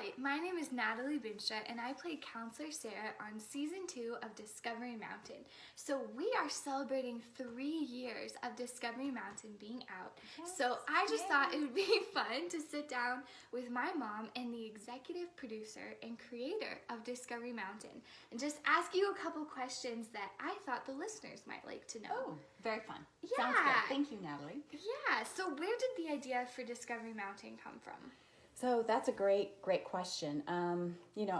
Hi, my name is Natalie Binstra, and I play Counselor Sarah on Season 2 of Discovery Mountain. So we are celebrating 3 years of Discovery Mountain being out. Yes, so I just yay. thought it would be fun to sit down with my mom and the executive producer and creator of Discovery Mountain and just ask you a couple questions that I thought the listeners might like to know. Oh, very fun. Yeah. Sounds good. Thank you, Natalie. Yeah, so where did the idea for Discovery Mountain come from? So that's a great question.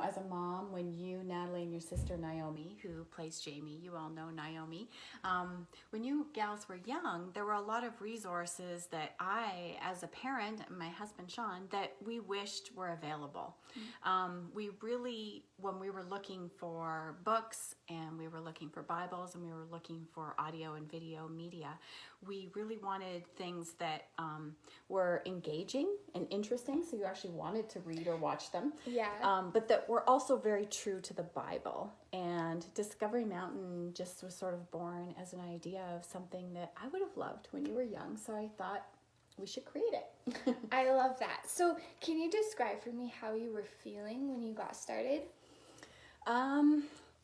As a mom, when you, Natalie, and your sister Naomi, who plays Jamie, you all know Naomi, when you gals were young, there were a lot of resources that I, as a parent, and my husband Sean, that we wished were available. We really, when we were looking for books and we were looking for Bibles and we were looking for audio and video media, we really wanted things that were engaging and interesting, so you actually wanted to read or watch them. Yeah. But that were also very true to the Bible. And Discovery Mountain just was sort of born as an idea of something that I would have loved when you were young, so I thought we should create it. I love that. So can you describe for me how you were feeling when you got started?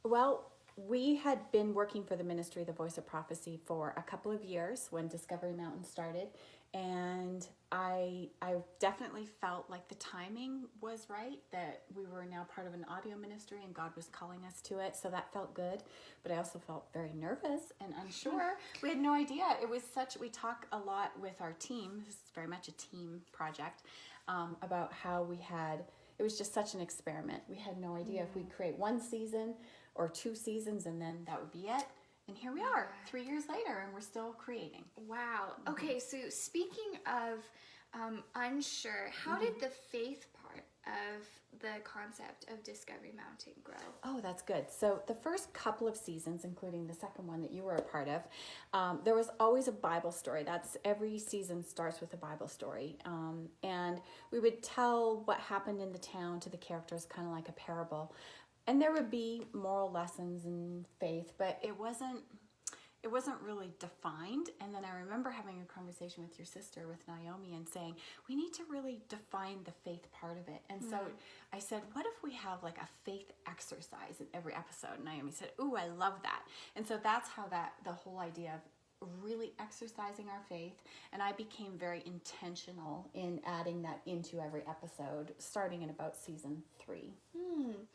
Well, we had been working for the ministry, the Voice of Prophecy, for a couple of years when Discovery Mountain started, and I definitely felt like the timing was right, that we were now part of an audio ministry and God was calling us to it, so that felt good, but I also felt very nervous and unsure. We had no idea. We talk a lot with our team, this is very much a team project, about how it was just such an experiment. We had no idea if we'd create one season or 2 seasons and then that would be it. And here we are, 3 years later, and we're still creating. Wow. Okay, so speaking of unsure, how did the faith part of the concept of Discovery Mountain grow? Oh, that's good. So the first couple of seasons, including the second one that you were a part of, there was always a Bible story. Every season starts with a Bible story. And we would tell what happened in the town to the characters, kind of like a parable. And there would be moral lessons and faith, but it wasn't really defined. And then I remember having a conversation with your sister, with Naomi, and saying, we need to really define the faith part of it. And so I said, what if we have like a faith exercise in every episode? And Naomi said, ooh, I love that. And so that's how the whole idea of really exercising our faith, and I became very intentional in adding that into every episode, starting in about season 3.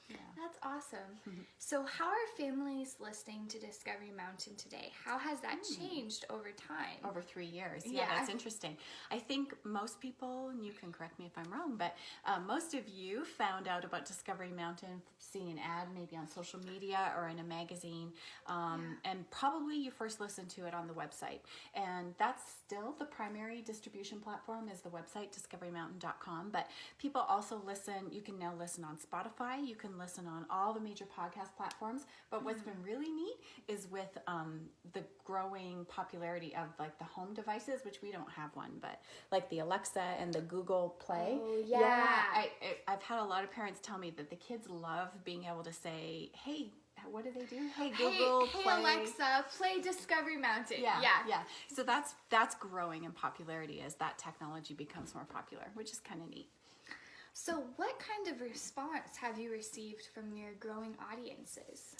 Yeah. That's awesome. So how are families listening to Discovery Mountain today? How has that changed over time? Over 3 years. Yeah, that's interesting. I think most people, and you can correct me if I'm wrong, but most of you found out about Discovery Mountain seeing an ad maybe on social media or in a magazine, and probably you first listened to it on the website. And that's still the primary distribution platform, is the website, discoverymountain.com. But people also listen. You can now listen on Spotify. You can listen on all the major podcast platforms. But what's been really neat is with the growing popularity of like the home devices, which we don't have one, but like the Alexa and the Google Play. Oh, yeah. I've had a lot of parents tell me that the kids love being able to say, hey, what do they do? Hey, Google, hey play. Alexa, play Discovery Mountain. Yeah. So that's growing in popularity as that technology becomes more popular, which is kind of neat. So what kind of response have you received from your growing audiences?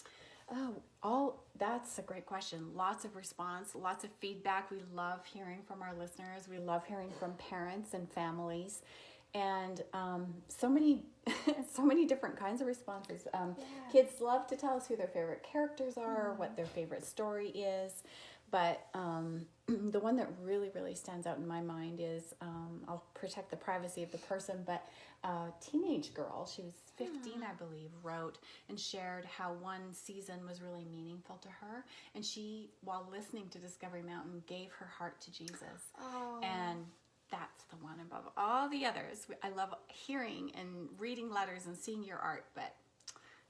That's a great question. Lots of response, lots of feedback. We love hearing from our listeners. We love hearing from parents and families. And so many different kinds of responses. Kids love to tell us who their favorite characters are, what their favorite story is. But the one that really, really stands out in my mind is, I'll protect the privacy of the person, but a teenage girl, she was 15, I believe, wrote and shared how one season was really meaningful to her. And she, while listening to Discovery Mountain, gave her heart to Jesus. Oh. And that's the one above all the others. I love hearing and reading letters and seeing your art, but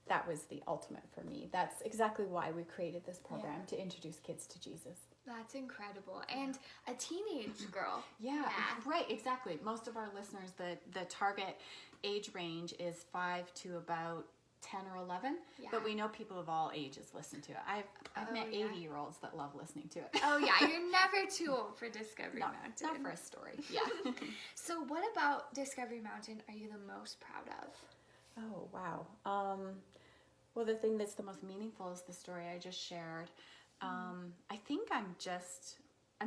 that was the ultimate for me. That's exactly why we created this program, to introduce kids to Jesus. That's incredible. And a teenage girl. Yeah, right, exactly. Most of our listeners, the target age range is 5 to about 10 or 11, Yeah. but we know people of all ages listen to it. I've met yeah. 80-year-olds that love listening to it. Oh yeah, you're never too old for Discovery Mountain. Not for a story. Yeah. So what about Discovery Mountain are you the most proud of? Oh, wow. Well, the thing that's the most meaningful is the story I just shared. I think I'm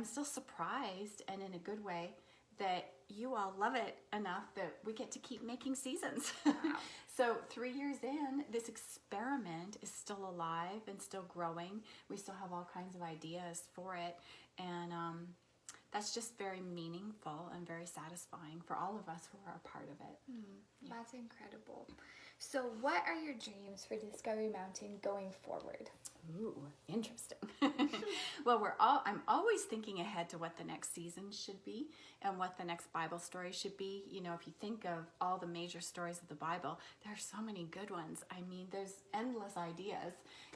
still surprised, and in a good way, that you all love it enough that we get to keep making seasons. Wow. So 3 years in, this experiment is still alive and still growing. We still have all kinds of ideas for it. And that's just very meaningful and very satisfying for all of us who are a part of it. Yeah. That's incredible. So what are your dreams for Discovery Mountain going forward? Ooh, interesting. Well, I'm always thinking ahead to what the next season should be and what the next Bible story should be. You know, if you think of all the major stories of the Bible, there are so many good ones. I mean, there's endless ideas.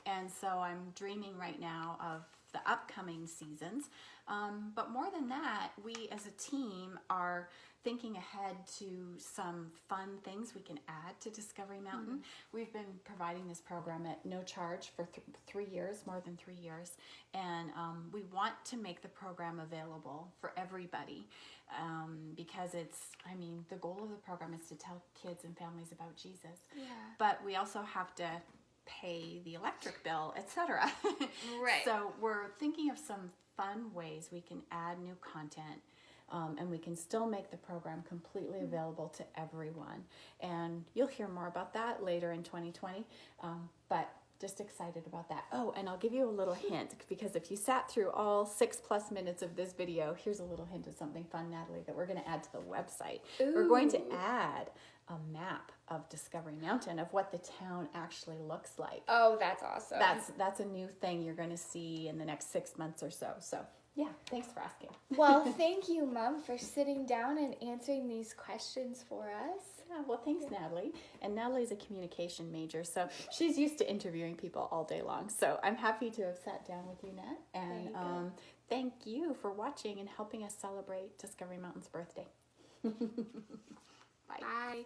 And so I'm dreaming right now of the upcoming seasons. But more than that, we as a team are thinking ahead to some fun things we can add to Discovery Mountain. We've been providing this program at no charge for 3 years, more than 3 years, and we want to make the program available for everybody because the goal of the program is to tell kids and families about Jesus. Yeah. But we also have to pay the electric bill, etc. Right. So we're thinking of some fun ways we can add new content. And we can still make the program completely available to everyone. And you'll hear more about that later in 2020. But just excited about that. Oh, and I'll give you a little hint, because if you sat through all 6+ minutes of this video, here's a little hint of something fun, Natalie, that we're going to add to the website. Ooh. We're going to add a map of Discovery Mountain, of what the town actually looks like. Oh, that's awesome. That's a new thing you're going to see in the next 6 months or so. So yeah, thanks for asking. Well, thank you, Mom, for sitting down and answering these questions for us. Yeah, well, thanks, Natalie. And Natalie's a communication major, so she's used to interviewing people all day long. So I'm happy to have sat down with you, Nat. And thank you for watching and helping us celebrate Discovery Mountain's birthday. Bye. Bye.